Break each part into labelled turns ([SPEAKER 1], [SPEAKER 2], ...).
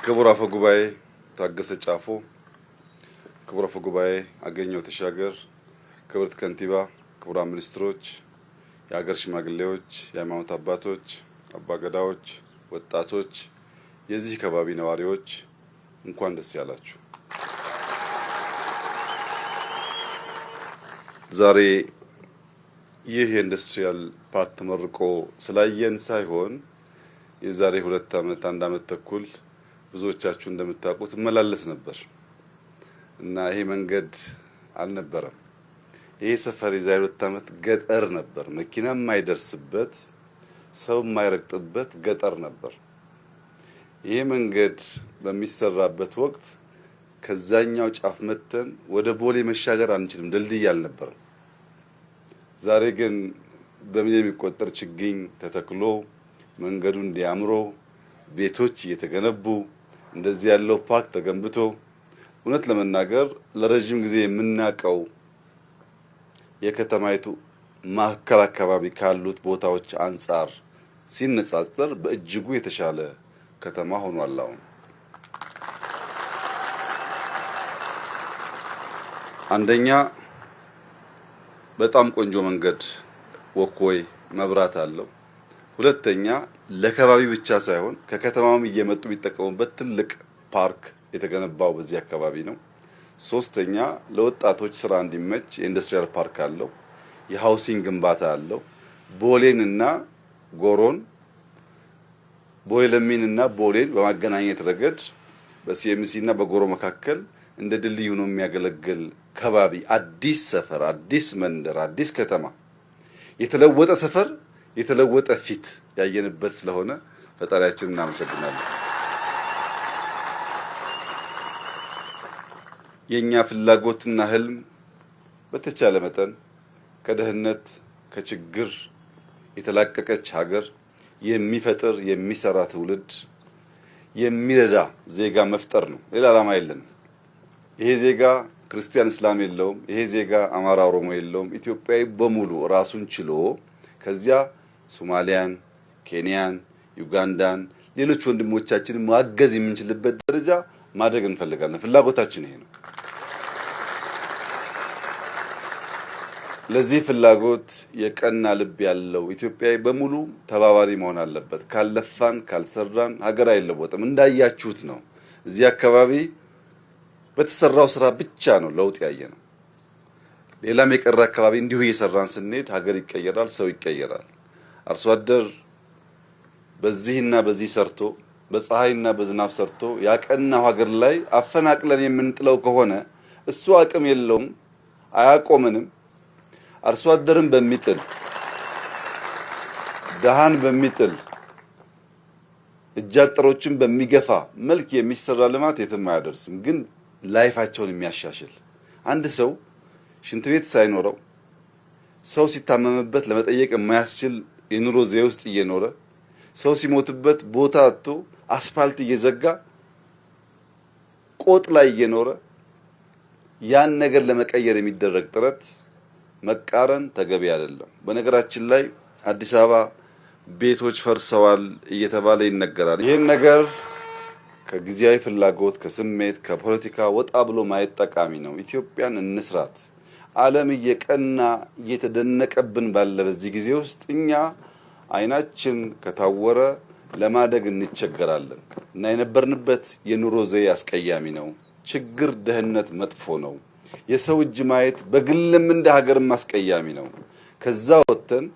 [SPEAKER 1] ክቡር አፈ ጉባኤ ታገሰ ጫፎ፣ ክቡር አፈ ጉባኤ አገኘሁ ተሻገር፣ ክብርት ከንቲባ፣ ክቡራን ሚኒስትሮች፣ የሀገር ሽማግሌዎች፣ የሃይማኖት አባቶች፣ አባገዳዎች፣ ወጣቶች፣ የዚህ ከባቢ ነዋሪዎች እንኳን ደስ ያላችሁ። ዛሬ ይህ የኢንዱስትሪያል ፓርክ ተመርቆ ስላየን ሳይሆን የዛሬ 2 ዓመት 1 ዓመት ተኩል ብዙዎቻችሁ እንደምታውቁት መላለስ ነበር እና ይሄ መንገድ አልነበረም። ይሄ ሰፈር የዛሬ 2 ዓመት ገጠር ነበር። መኪና የማይደርስበት ሰው የማይረግጥበት ገጠር ነበር። ይሄ መንገድ በሚሰራበት ወቅት ከዛኛው ጫፍ መተን ወደ ቦሌ መሻገር አንችልም፣ ድልድይ አልነበረም። ዛሬ ግን በሚሊዮን የሚቆጠር ችግኝ ተተክሎ መንገዱ እንዲያምሮ ቤቶች እየተገነቡ እንደዚህ ያለው ፓርክ ተገንብቶ እውነት ለመናገር ለረጅም ጊዜ የምናቀው የከተማይቱ ማዕከል አካባቢ ካሉት ቦታዎች አንጻር ሲነጻጸር በእጅጉ የተሻለ ከተማ ሆኗል። አሁን አንደኛ በጣም ቆንጆ መንገድ ወክወይ መብራት አለው። ሁለተኛ ለከባቢ ብቻ ሳይሆን ከከተማውም እየመጡ የሚጠቀሙበት ትልቅ ፓርክ የተገነባው በዚህ አካባቢ ነው። ሶስተኛ ለወጣቶች ስራ እንዲመች የኢንዱስትሪያል ፓርክ አለው። የሃውሲንግ ግንባታ አለው። ቦሌንና ጎሮን ቦሌለሚንና ቦሌን በማገናኘት ረገድ በሲኤምሲ እና በጎሮ መካከል እንደ ድልድይ ሆኖ የሚያገለግል ከባቢ፣ አዲስ ሰፈር፣ አዲስ መንደር፣ አዲስ ከተማ፣ የተለወጠ ሰፈር፣ የተለወጠ ፊት ያየንበት ስለሆነ ፈጣሪያችንን እናመሰግናለን። የኛ ፍላጎትና ህልም በተቻለ መጠን ከድህነት ከችግር የተላቀቀች ሀገር የሚፈጥር የሚሰራ ትውልድ የሚረዳ ዜጋ መፍጠር ነው። ሌላ ዓላማ የለንም። ይሄ ዜጋ ክርስቲያን እስላም የለውም። ይሄ ዜጋ አማራ ኦሮሞ የለውም። ኢትዮጵያዊ በሙሉ ራሱን ችሎ ከዚያ ሶማሊያን፣ ኬንያን፣ ዩጋንዳን፣ ሌሎች ወንድሞቻችንን ማገዝ የምንችልበት ደረጃ ማድረግ እንፈልጋለን። ፍላጎታችን ይሄ ነው። ለዚህ ፍላጎት የቀና ልብ ያለው ኢትዮጵያዊ በሙሉ ተባባሪ መሆን አለበት። ካልለፋን ካልሰራን ሀገር አይለወጥም። እንዳያችሁት ነው። እዚህ አካባቢ በተሰራው ስራ ብቻ ነው ለውጥ ያየነው። ሌላም የቀረ አካባቢ እንዲሁ እየሰራን ስንሄድ ሀገር ይቀየራል፣ ሰው ይቀየራል። አርሶ አደር በዚህና በዚህ ሰርቶ በፀሐይና በዝናብ ሰርቶ ያቀናው ሀገር ላይ አፈናቅለን የምንጥለው ከሆነ እሱ አቅም የለውም፣ አያቆመንም። አርሶ አደርን በሚጥል ደሃን በሚጥል እጃጠሮችን በሚገፋ መልክ የሚሰራ ልማት የትም አያደርስም። ግን ላይፋቸውን የሚያሻሽል አንድ ሰው ሽንት ቤት ሳይኖረው ሰው ሲታመምበት ለመጠየቅ የማያስችል የኑሮ ዘዬ ውስጥ እየኖረ ሰው ሲሞትበት ቦታ አጥቶ አስፋልት እየዘጋ ቆጥ ላይ እየኖረ ያን ነገር ለመቀየር የሚደረግ ጥረት መቃረን ተገቢ አይደለም። በነገራችን ላይ አዲስ አበባ ቤቶች ፈርሰዋል እየተባለ ይነገራል። ይሄን ነገር ከጊዜያዊ ፍላጎት ከስሜት ከፖለቲካ ወጣ ብሎ ማየት ጠቃሚ ነው። ኢትዮጵያን እንስራት። ዓለም እየቀና እየተደነቀብን ባለ በዚህ ጊዜ ውስጥ እኛ አይናችን ከታወረ ለማደግ እንቸገራለን እና የነበርንበት የኑሮ ዘዬ አስቀያሚ ነው። ችግር፣ ድህነት መጥፎ ነው። የሰው እጅ ማየት በግልም እንደ ሀገርም አስቀያሚ ነው። ከዛ ወጥተን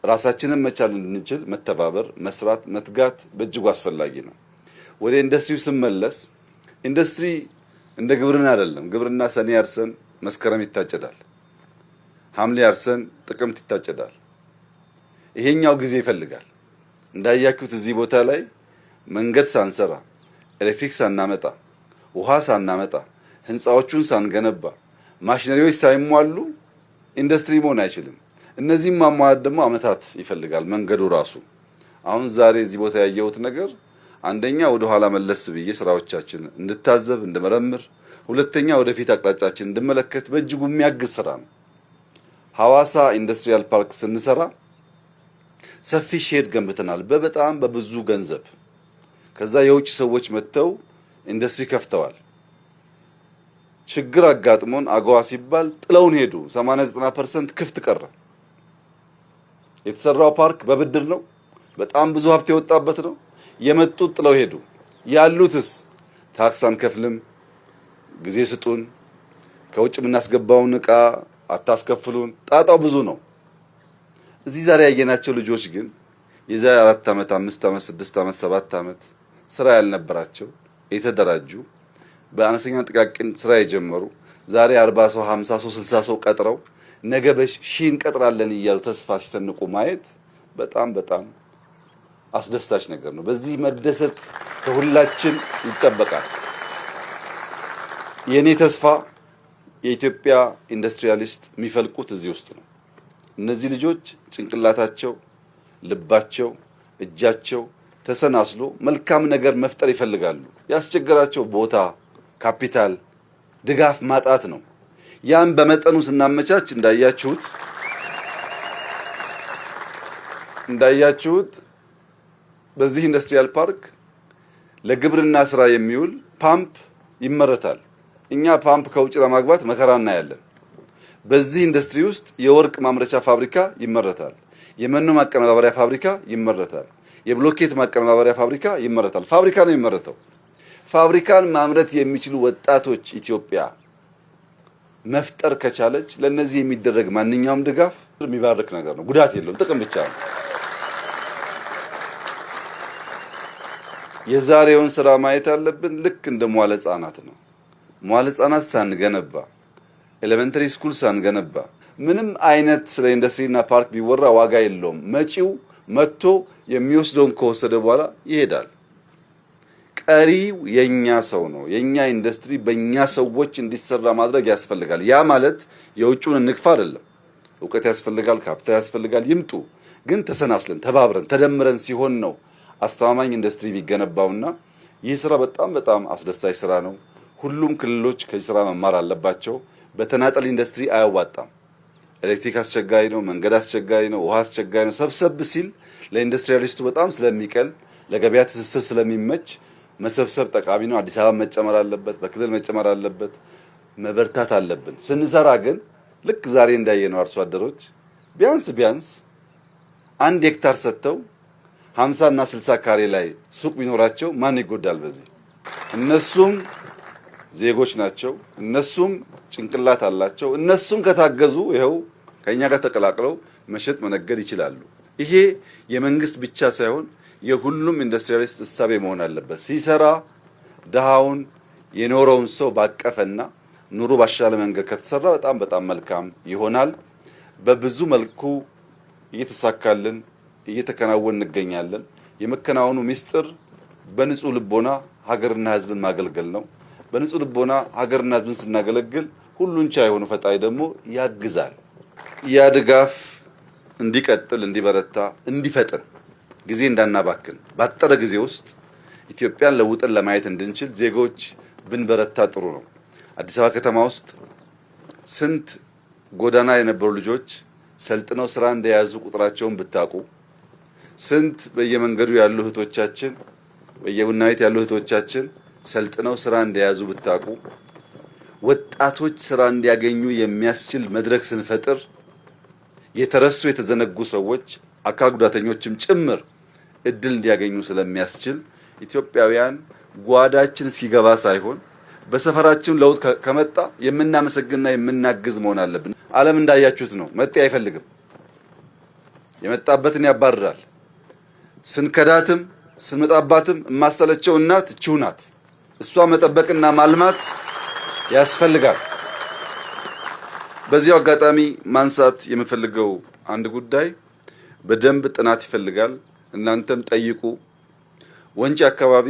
[SPEAKER 1] ራሳችንን መቻል እንድንችል መተባበር፣ መስራት፣ መትጋት በእጅጉ አስፈላጊ ነው። ወደ ኢንዱስትሪው ስመለስ ኢንዱስትሪ እንደ ግብርና አይደለም። ግብርና ሰኔ አርሰን መስከረም ይታጨዳል፣ ሐምሌ አርሰን ጥቅምት ይታጨዳል። ይሄኛው ጊዜ ይፈልጋል። እንዳያችሁት እዚህ ቦታ ላይ መንገድ ሳንሰራ፣ ኤሌክትሪክ ሳናመጣ፣ ውሃ ሳናመጣ፣ ህንጻዎቹን ሳንገነባ፣ ማሽነሪዎች ሳይሟሉ ኢንዱስትሪ መሆን አይችልም። እነዚህም ማሟላት ደግሞ አመታት ይፈልጋል መንገዱ ራሱ። አሁን ዛሬ እዚህ ቦታ ያየሁት ነገር አንደኛ ወደ ኋላ መለስ ብዬ ስራዎቻችን እንድታዘብ እንድመረምር፣ ሁለተኛ ወደፊት አቅጣጫችን እንድመለከት በእጅጉ የሚያግዝ ስራ ነው። ሐዋሳ ኢንዱስትሪያል ፓርክ ስንሰራ ሰፊ ሼድ ገንብተናል በጣም በብዙ ገንዘብ። ከዛ የውጭ ሰዎች መጥተው ኢንዱስትሪ ከፍተዋል። ችግር አጋጥሞን አገዋ ሲባል ጥለውን ሄዱ። 80-90% ክፍት ቀረ። የተሰራው ፓርክ በብድር ነው። በጣም ብዙ ሀብት የወጣበት ነው። የመጡት ጥለው ሄዱ። ያሉትስ ታክስ አንከፍልም፣ ጊዜ ስጡን፣ ከውጭ የምናስገባውን ዕቃ አታስከፍሉን፣ ጣጣው ብዙ ነው። እዚህ ዛሬ ያየናቸው ልጆች ግን የዛሬ 4 ዓመት፣ 5 ዓመት፣ 6 ዓመት፣ 7 ዓመት ስራ ያልነበራቸው የተደራጁ በአነስተኛ ጥቃቅን ስራ የጀመሩ ዛሬ 40 ሰው፣ 50 ሰው፣ 60 ሰው ቀጥረው ነገ በሺህ እንቀጥራለን እያሉ ተስፋ ሲሰንቁ ማየት በጣም በጣም አስደሳች ነገር ነው። በዚህ መደሰት ከሁላችን ይጠበቃል። የኔ ተስፋ የኢትዮጵያ ኢንዱስትሪያሊስት የሚፈልቁት እዚህ ውስጥ ነው። እነዚህ ልጆች ጭንቅላታቸው፣ ልባቸው፣ እጃቸው ተሰናስሎ መልካም ነገር መፍጠር ይፈልጋሉ። ያስቸገራቸው ቦታ፣ ካፒታል፣ ድጋፍ ማጣት ነው። ያን በመጠኑ ስናመቻች እንዳያችሁት በዚህ ኢንዱስትሪያል ፓርክ ለግብርና ስራ የሚውል ፓምፕ ይመረታል። እኛ ፓምፕ ከውጭ ለማግባት መከራ እናያለን። በዚህ ኢንዱስትሪ ውስጥ የወርቅ ማምረቻ ፋብሪካ ይመረታል። የመኖ ማቀነባበሪያ ፋብሪካ ይመረታል። የብሎኬት ማቀነባበሪያ ፋብሪካ ይመረታል። ፋብሪካ ነው የሚመረተው። ፋብሪካን ማምረት የሚችሉ ወጣቶች ኢትዮጵያ መፍጠር ከቻለች ለነዚህ የሚደረግ ማንኛውም ድጋፍ የሚባርክ ነገር ነው። ጉዳት የለውም፣ ጥቅም ብቻ ነው። የዛሬውን ስራ ማየት አለብን። ልክ እንደ መዋለ ህጻናት ነው። መዋለ ህጻናት ሳንገነባ፣ ኤሌመንተሪ ስኩል ሳንገነባ ምንም አይነት ስለ ኢንዱስትሪና ፓርክ ቢወራ ዋጋ የለውም። መጪው መጥቶ የሚወስደውን ከወሰደ በኋላ ይሄዳል። ቀሪው የኛ ሰው ነው። የኛ ኢንዱስትሪ በእኛ ሰዎች እንዲሰራ ማድረግ ያስፈልጋል። ያ ማለት የውጭውን እንግፋ አይደለም። እውቀት ያስፈልጋል፣ ካፒታል ያስፈልጋል። ይምጡ። ግን ተሰናስለን ተባብረን ተደምረን ሲሆን ነው አስተማማኝ ኢንዱስትሪ የሚገነባውና ይህ ስራ በጣም በጣም አስደሳች ስራ ነው። ሁሉም ክልሎች ከዚህ ስራ መማር አለባቸው። በተናጠል ኢንዱስትሪ አያዋጣም። ኤሌክትሪክ አስቸጋሪ ነው፣ መንገድ አስቸጋሪ ነው፣ ውሃ አስቸጋሪ ነው። ሰብሰብ ሲል ለኢንዱስትሪያሊስቱ በጣም ስለሚቀል፣ ለገበያ ትስስር ስለሚመች መሰብሰብ ጠቃሚ ነው። አዲስ አበባ መጨመር አለበት፣ በክልል መጨመር አለበት። መበርታት አለብን። ስንሰራ ግን ልክ ዛሬ እንዳየነው አርሶ አደሮች ቢያንስ 1 ሄክታር ሰጥተው 50 እና 60 ካሬ ላይ ሱቅ ቢኖራቸው ማን ይጎዳል? በዚህ እነሱም ዜጎች ናቸው። እነሱም ጭንቅላት አላቸው። እነሱም ከታገዙ ይኸው ከኛ ጋር ተቀላቅለው መሸጥ መነገድ ይችላሉ። ይሄ የመንግስት ብቻ ሳይሆን የሁሉም ኢንዱስትሪያሊስት እሳቤ መሆን አለበት። ሲሰራ ድሃውን የኖረውን ሰው ባቀፈና ኑሮ ባሻለ መንገድ ከተሰራ በጣም በጣም መልካም ይሆናል። በብዙ መልኩ እየተሳካልን እየተከናወን እንገኛለን። የመከናወኑ ሚስጥር በንጹህ ልቦና ሀገርና ሕዝብን ማገልገል ነው። በንጹህ ልቦና ሀገርና ሕዝብን ስናገለግል ሁሉን ቻይ የሆነ ፈጣሪ ደግሞ ያግዛል። ያ ድጋፍ እንዲቀጥል፣ እንዲበረታ፣ እንዲፈጥን ጊዜ እንዳናባክን ባጠረ ጊዜ ውስጥ ኢትዮጵያን ለውጠን ለማየት እንድንችል ዜጎች ብንበረታ ጥሩ ነው። አዲስ አበባ ከተማ ውስጥ ስንት ጎዳና የነበሩ ልጆች ሰልጥነው ስራ እንደያዙ ቁጥራቸውን ብታቁ፣ ስንት በየመንገዱ ያሉ እህቶቻችን፣ በየቡና ቤት ያሉ እህቶቻችን ሰልጥነው ስራ እንደያዙ ብታቁ፣ ወጣቶች ስራ እንዲያገኙ የሚያስችል መድረክ ስንፈጥር የተረሱ የተዘነጉ ሰዎች አካል ጉዳተኞችም ጭምር እድል እንዲያገኙ ስለሚያስችል ኢትዮጵያውያን ጓዳችን እስኪገባ ሳይሆን በሰፈራችን ለውጥ ከመጣ የምናመሰግንና የምናግዝ መሆን አለብን። ዓለም እንዳያችሁት ነው። መጤ አይፈልግም፣ የመጣበትን ያባርራል። ስንከዳትም ስንመጣባትም የማሰለቸው እናት እቺው ናት። እሷ መጠበቅና ማልማት ያስፈልጋል። በዚያው አጋጣሚ ማንሳት የምፈልገው አንድ ጉዳይ በደንብ ጥናት ይፈልጋል። እናንተም ጠይቁ። ወንጪ አካባቢ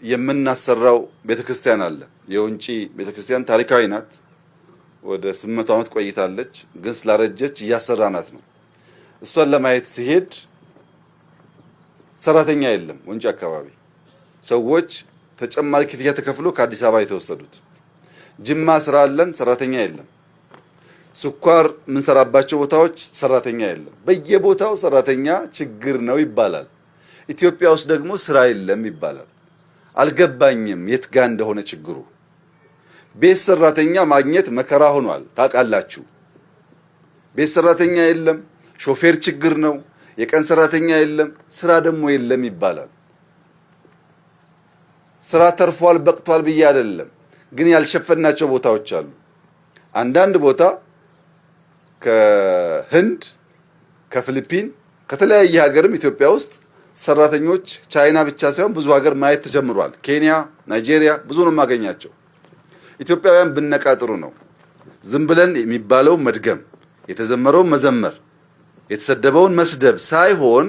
[SPEAKER 1] የምናሰራው ቤተክርስቲያን አለ። የወንጪ ቤተክርስቲያን ታሪካዊ ናት። ወደ 800 ዓመት ቆይታለች፣ ግን ስላረጀች እያሰራናት ነው። እሷን ለማየት ሲሄድ ሰራተኛ የለም። ወንጪ አካባቢ ሰዎች ተጨማሪ ክፍያ ተከፍሎ ከአዲስ አበባ የተወሰዱት። ጅማ ስራ አለን፣ ሰራተኛ የለም። ስኳር የምንሰራባቸው ቦታዎች ሰራተኛ የለም። በየቦታው ሰራተኛ ችግር ነው ይባላል። ኢትዮጵያ ውስጥ ደግሞ ስራ የለም ይባላል። አልገባኝም የት ጋር እንደሆነ ችግሩ። ቤት ሰራተኛ ማግኘት መከራ ሆኗል ታውቃላችሁ። ቤት ሰራተኛ የለም፣ ሾፌር ችግር ነው፣ የቀን ሰራተኛ የለም፣ ስራ ደግሞ የለም ይባላል። ስራ ተርፏል በቅቷል ብዬ አይደለም፣ ግን ያልሸፈናቸው ቦታዎች አሉ። አንዳንድ ቦታ ከህንድ ከፊሊፒን ከተለያየ ሀገርም ኢትዮጵያ ውስጥ ሰራተኞች ቻይና ብቻ ሳይሆን ብዙ ሀገር ማየት ተጀምሯል። ኬንያ፣ ናይጄሪያ ብዙ ነው የማገኛቸው። ኢትዮጵያውያን ብነቃ ጥሩ ነው። ዝም ብለን የሚባለው መድገም፣ የተዘመረውን መዘመር፣ የተሰደበውን መስደብ ሳይሆን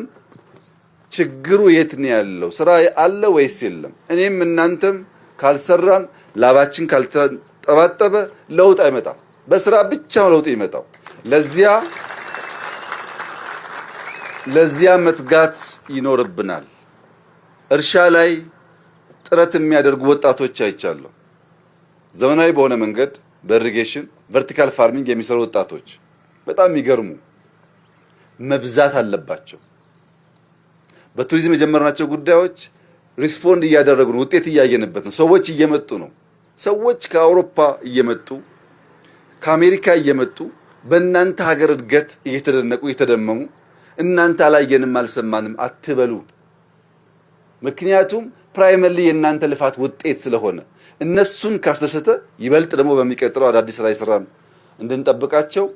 [SPEAKER 1] ችግሩ የት ነው ያለው? ስራ አለ ወይስ የለም? እኔም እናንተም ካልሰራን ላባችን ካልተጠባጠበ ለውጥ አይመጣም። በስራ ብቻ ለውጥ ይመጣው። ለዚያ መትጋት ይኖርብናል። እርሻ ላይ ጥረት የሚያደርጉ ወጣቶች አይቻለሁ። ዘመናዊ በሆነ መንገድ በኢሪጌሽን ቨርቲካል ፋርሚንግ የሚሰሩ ወጣቶች በጣም የሚገርሙ መብዛት አለባቸው። በቱሪዝም የጀመርናቸው ጉዳዮች ሪስፖንድ እያደረጉ ነው። ውጤት እያየንበት ነው። ሰዎች እየመጡ ነው። ሰዎች ከአውሮፓ እየመጡ ከአሜሪካ እየመጡ በእናንተ ሀገር እድገት እየተደነቁ እየተደመሙ እናንተ አላየንም አልሰማንም አትበሉ። ምክንያቱም ፕራይመሪ የእናንተ ልፋት ውጤት ስለሆነ እነሱን ካስደሰተ ይበልጥ ደግሞ በሚቀጥለው አዳዲስ ስራ ይሰራን እንድንጠብቃቸው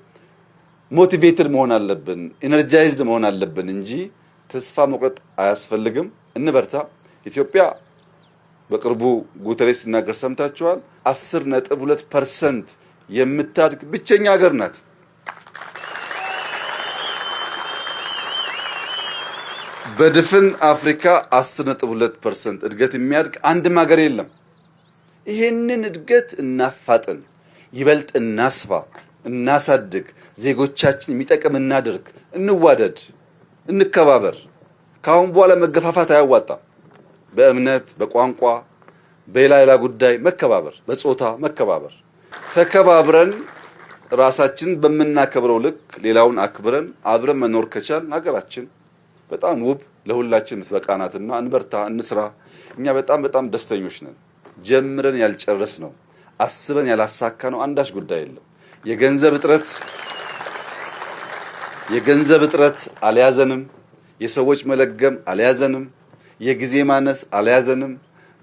[SPEAKER 1] ሞቲቬትድ መሆን አለብን፣ ኢነርጃይዝድ መሆን አለብን እንጂ ተስፋ መቁረጥ አያስፈልግም። እንበርታ። ኢትዮጵያ በቅርቡ ጉተሬስ ሲናገር ሰምታችኋል። 10.2% የምታድግ ብቸኛ ሀገር ናት። በድፍን አፍሪካ 10.2% እድገት የሚያድግ አንድም ሀገር የለም። ይሄንን እድገት እናፋጥን፣ ይበልጥ እናስፋ፣ እናሳድግ፣ ዜጎቻችን የሚጠቅም እናድርግ፣ እንዋደድ፣ እንከባበር። ካሁን በኋላ መገፋፋት አያዋጣም። በእምነት በቋንቋ በሌላ ጉዳይ መከባበር፣ በጾታ መከባበር፣ ተከባብረን ራሳችን በምናከብረው ልክ ሌላውን አክብረን አብረን መኖር ከቻልን ሀገራችን በጣም ውብ ለሁላችን የምትበቃናትና እንበርታ፣ እንስራ። እኛ በጣም ደስተኞች ነን። ጀምረን ያልጨረስ ነው፣ አስበን ያላሳካ ነው አንዳች ጉዳይ የለም። የገንዘብ እጥረት አልያዘንም። የሰዎች መለገም አልያዘንም። የጊዜ ማነስ አልያዘንም።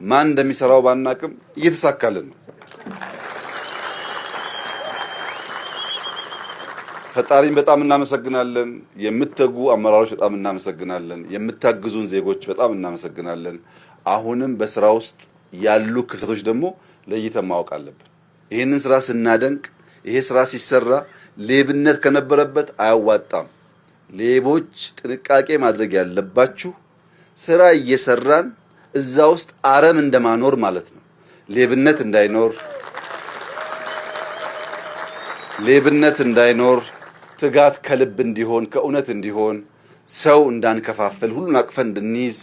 [SPEAKER 1] ማን እንደሚሰራው ባናቅም እየተሳካልን ነው። ፈጣሪን በጣም እናመሰግናለን። የምትተጉ አመራሮች በጣም እናመሰግናለን። የምታግዙን ዜጎች በጣም እናመሰግናለን። አሁንም በስራ ውስጥ ያሉ ክፍተቶች ደግሞ ለይተን ማወቅ አለብን። ይሄንን ስራ ስናደንቅ፣ ይሄ ስራ ሲሰራ ሌብነት ከነበረበት አያዋጣም። ሌቦች ጥንቃቄ ማድረግ ያለባችሁ ስራ እየሰራን እዛ ውስጥ አረም እንደማኖር ማለት ነው። ሌብነት እንዳይኖር ትጋት ከልብ እንዲሆን ከእውነት እንዲሆን ሰው እንዳንከፋፈል ሁሉን አቅፈን እንድንይዝ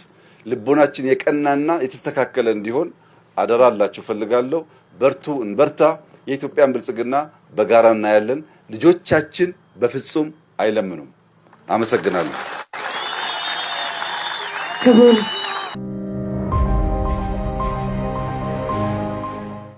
[SPEAKER 1] ልቦናችን የቀናና የተስተካከለ እንዲሆን አደራላችሁ ፈልጋለሁ። በርቱ፣ እንበርታ። የኢትዮጵያን ብልጽግና በጋራ እናያለን። ልጆቻችን በፍጹም አይለምኑም። አመሰግናለሁ።
[SPEAKER 2] ክቡር